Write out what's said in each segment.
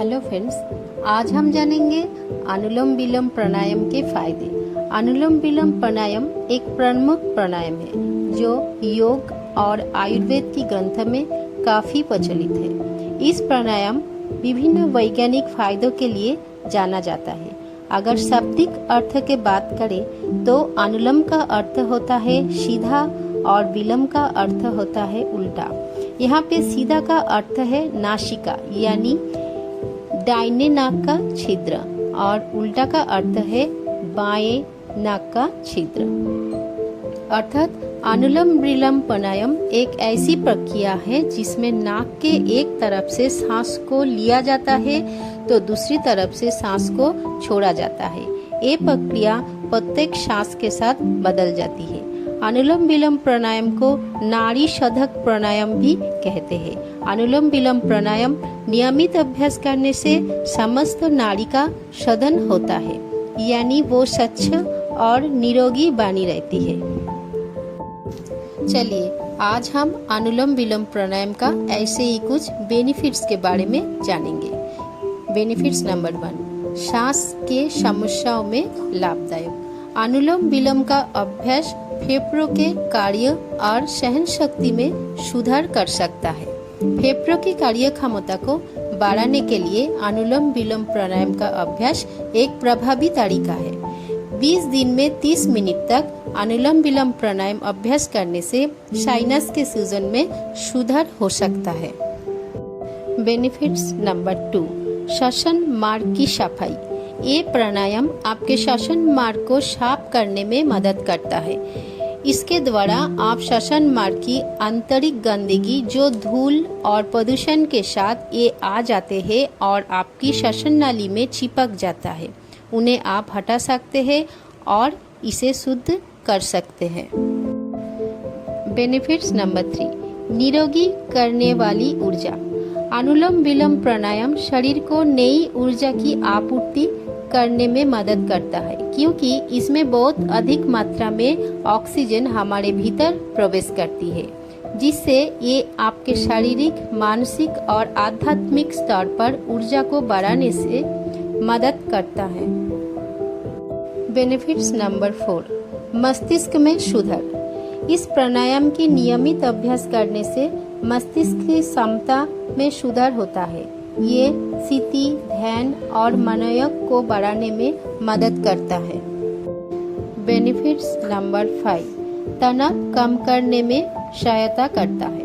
Hello friends, आज हम जानेंगे अनुलोम विलोम प्राणायाम के फायदे। अनुलोम विलोम प्राणायाम एक प्रमुख प्राणायाम है जो योग और आयुर्वेद की ग्रंथ में काफी प्रचलित है। इस प्राणायाम विभिन्न वैज्ञानिक फायदों के लिए जाना जाता है। अगर शाब्दिक अर्थ के बात करें तो अनुलोम का अर्थ होता है सीधा और विलोम का अर्थ होता है उल्टा। यहाँ पे सीधा का अर्थ है नासिका यानी दाहिने नाक का छिद्र और उल्टा का अर्थ है बाएं नाक का छिद्र। अर्थात अनुलोम विलोम प्राणायाम एक ऐसी प्रक्रिया है जिसमें नाक के एक तरफ से सांस को लिया जाता है तो दूसरी तरफ से सांस को छोड़ा जाता है। ये प्रक्रिया प्रत्येक सांस के साथ बदल जाती है। अनुलोम विलोम प्राणायाम को नाड़ी शोधक प्राणायाम भी कहते हैं। अनुलोम विलोम प्राणायाम नियमित अभ्यास करने से समस्त नाड़ी का शोधन होता है, यानी वो स्वच्छ और निरोगी बनी रहती है। चलिए आज हम अनुलोम विलोम प्राणायाम का ऐसे ही कुछ बेनिफिट्स के बारे में जानेंगे। बेनिफिट्स नंबर 1, सांस के समस्याओं में लाभदायक। अनुलोम विलोम का अभ्यास फेफड़ों के कार्य और सहन शक्ति में सुधार कर सकता है। फेफड़ों की कार्य क्षमता को बढ़ाने के लिए अनुलोम विलोम प्राणायाम का अभ्यास एक प्रभावी तरीका है। 20 दिन में 30 मिनट तक अनुलोम विलोम प्राणायाम अभ्यास करने से साइनस के सूजन में सुधार हो सकता है। बेनिफिट्स नंबर 2, श्वसन मार्ग की सफाई। ये प्राणायाम आपके श्वसन मार्ग को साफ करने में मदद करता है। इसके द्वारा आप श्वसन मार्ग की आंतरिक गंदगी जो धूल और प्रदूषण के साथ ये आ जाते हैं और आपकी श्वसन नाली में चिपक जाता है, उन्हें आप हटा सकते हैं और इसे शुद्ध कर सकते हैं। बेनिफिट्स नंबर 3, निरोगी करने वाली ऊर्जा। अनुलोम विलोम प्राणायाम शरीर को नई ऊर्जा की आपूर्ति करने में मदद करता है, क्योंकि इसमें बहुत अधिक मात्रा में ऑक्सीजन हमारे भीतर प्रवेश करती है, जिससे ये आपके शारीरिक, मानसिक और आध्यात्मिक स्तर पर ऊर्जा को बढ़ाने से मदद करता है। बेनिफिट्स नंबर 4, मस्तिष्क में सुधार। इस प्राणायाम की नियमित अभ्यास करने से मस्तिष्क की क्षमता में सुधार होता है। ये स्थिति, ध्यान और मनोयोग को बढ़ाने में मदद करता है। बेनिफिट्स नंबर 5, तनाव कम करने में सहायता करता है।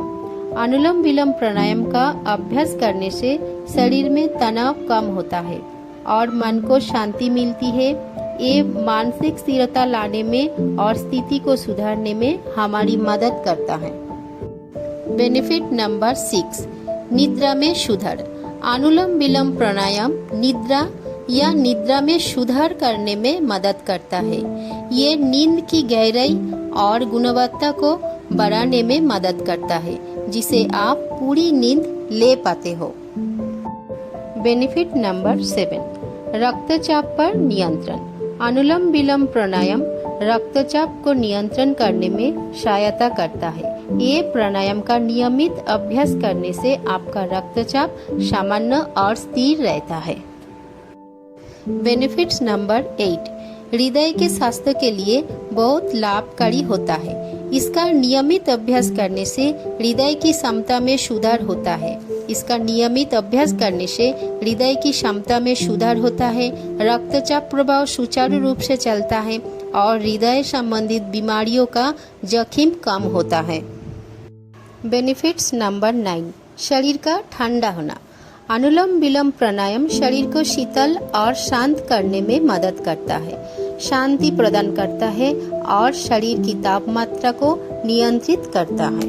अनुलोम विलोम प्राणायाम का अभ्यास करने से शरीर में तनाव कम होता है और मन को शांति मिलती है। ये मानसिक स्थिरता लाने में और स्थिति को सुधारने में हमारी मदद करता है। बेनिफिट नंबर 6, निद्रा में सुधार। अनुलोम विलोम प्राणायाम निद्रा में सुधार करने में मदद करता है। ये नींद की गहराई और गुणवत्ता को बढ़ाने में मदद करता है, जिसे आप पूरी नींद ले पाते हो। बेनिफिट नंबर 7, रक्तचाप पर नियंत्रण। अनुलोम विलोम प्राणायाम रक्तचाप को नियंत्रण करने में सहायता करता है। ये प्राणायाम का नियमित अभ्यास करने से आपका रक्तचाप सामान्य और स्थिर रहता है। बेनिफिट्स नंबर 8, हृदय के स्वास्थ्य के लिए बहुत लाभकारी होता है। इसका नियमित अभ्यास करने से हृदय की क्षमता में सुधार होता है। इसका नियमित अभ्यास करने से हृदय की क्षमता में सुधार होता है, रक्तचाप प्रभाव सुचारू रूप से चलता है और हृदय संबंधित बीमारियों का जोखिम कम होता है। बेनिफिट्स नंबर 9, शरीर का ठंडा होना। अनुलोम विलोम प्राणायाम शरीर को शीतल और शांत करने में मदद करता है, शांति प्रदान करता है और शरीर की तापमात्रा को नियंत्रित करता है।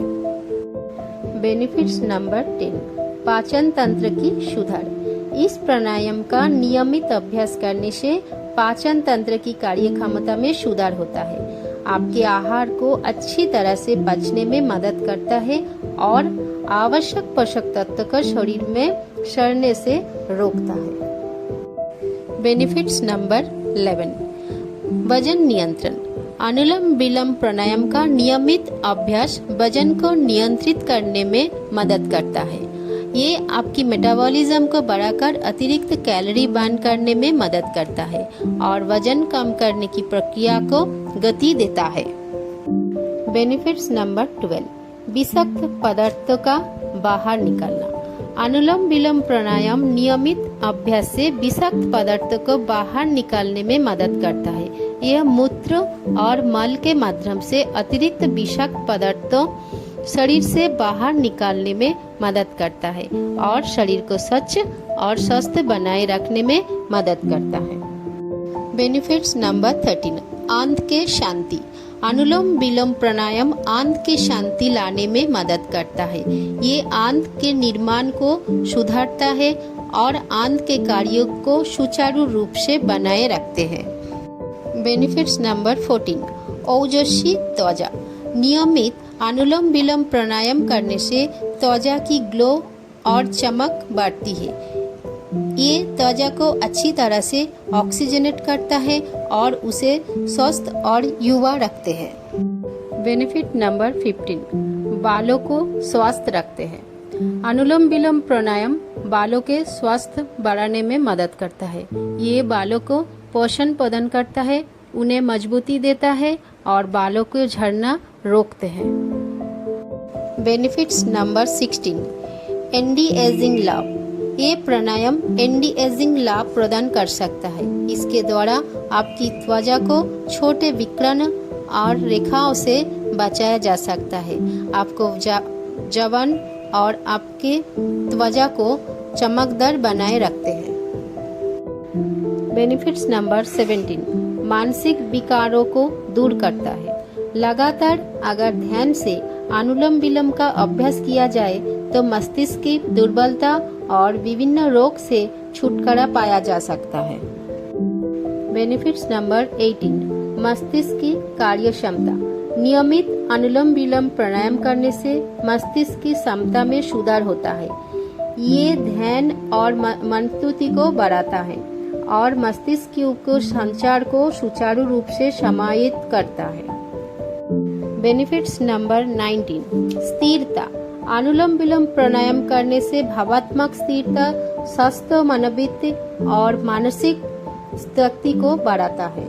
बेनिफिट्स नंबर 10, पाचन तंत्र की सुधार। इस प्राणायाम का नियमित अभ्यास करने से पाचन तंत्र की कार्य क्षमता में सुधार होता है। आपके आहार को अच्छी तरह से पचने में मदद करता है और आवश्यक पोषक तत्व को शरीर में सड़ने से रोकता है। बेनिफिट्स नंबर 11, वजन नियंत्रण। अनुलोम विलोम प्राणायाम का नियमित अभ्यास वजन को नियंत्रित करने में मदद करता है। ये आपकी मेटाबॉलिज्म को बढ़ाकर अतिरिक्त कैलोरी बर्न करने में मदद करता है और वजन कम करने की प्रक्रिया को गति देता है। बेनिफिट्स नंबर 12, विषाक्त पदार्थों का बाहर निकालना। अनुलोम विलोम प्राणायाम नियमित अभ्यास से विषाक्त पदार्थों को बाहर निकालने में मदद करता है। यह मूत्र और मल के माध्यम से अतिरिक्त विषाक्त पदार्थों शरीर से बाहर निकालने में मदद करता है और शरीर को स्वच्छ और स्वस्थ बनाए रखने में मदद करता है। बेनिफिट्स नंबर 13, आंत के शांति। अनुलोम विलोम प्राणायाम आंत की शांति लाने में मदद करता है। ये आंत के निर्माण को सुधारता है और आंत के कार्यों को सुचारू रूप से बनाए रखते हैं। बेनिफिट्स नंबर 14, ओजस्वी त्वचा। नियमित अनुलोम विलोम प्राणायाम करने से त्वचा की ग्लो और चमक बढ़ती है। ये त्वचा को अच्छी तरह से ऑक्सीजनेट करता है और उसे स्वस्थ और युवा रखते हैं। बेनिफिट नंबर 15, बालों को स्वस्थ रखते हैं। अनुलोम विलोम प्राणायाम बालों के स्वास्थ्य बढ़ाने में मदद करता है। ये बालों को पोषण प्रदान करता है, उन्हें मजबूती देता है और बालों को झड़ना रोकते हैं। बेनिफिट्स नंबर 16, एंटी एजिंग लाभ। ये प्राणायाम एंटी एजिंग लाभ प्रदान कर सकता है। इसके द्वारा आपकी त्वचा को छोटे विकिरण और रेखाओं से बचाया जा सकता है। आपको जवान और आपके त्वचा को चमकदार बनाए रखते हैं। बेनिफिट्स नंबर 17, मानसिक विकारों को दूर करता है। लगातार अगर ध्यान से अनुलोम विलोम का अभ्यास किया जाए तो मस्तिष्क की दुर्बलता और विभिन्न रोग से छुटकारा पाया जा सकता है। बेनिफिट्स नंबर 18, मस्तिष्क की कार्य क्षमता। नियमित अनुलोम विलोम प्राणायाम करने से मस्तिष्क की क्षमता में सुधार होता है। ये ध्यान और मनस्तुति को बढ़ाता है और मस्तिष्क के संचार को सुचारू रूप से समाहित करता है। बेनिफिट्स नंबर 19, स्थिरता। अनुलोम विलोम प्राणायाम करने से भावात्मक स्थिरता, स्वस्थ मनोवृत्ति और मानसिक शक्ति को बढ़ाता है।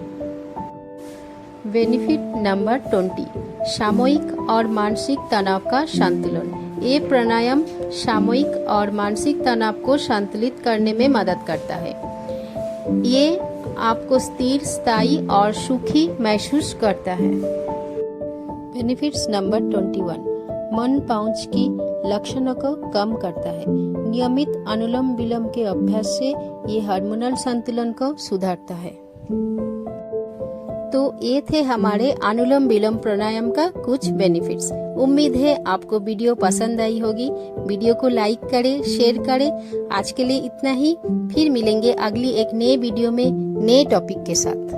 बेनिफिट नंबर 20, सामयिक और मानसिक तनाव का संतुलन। ये प्राणायाम सामयिक और मानसिक तनाव को संतुलित करने में मदद करता है। ये आपको स्थिर, स्थायी और सुखी महसूस करता है। बेनिफिट्स नंबर 21, मन पाउच की लक्षणों को कम करता है। नियमित अनुलोम विलोम के अभ्यास से ये हार्मोनल संतुलन को सुधारता है। तो ये थे हमारे अनुलोम विलोम प्राणायाम का कुछ बेनिफिट्स। उम्मीद है आपको वीडियो पसंद आई होगी। वीडियो को लाइक करें, शेयर करें। आज के लिए इतना ही, फिर मिलेंगे अगली एक नए वीडियो में नए टॉपिक के साथ।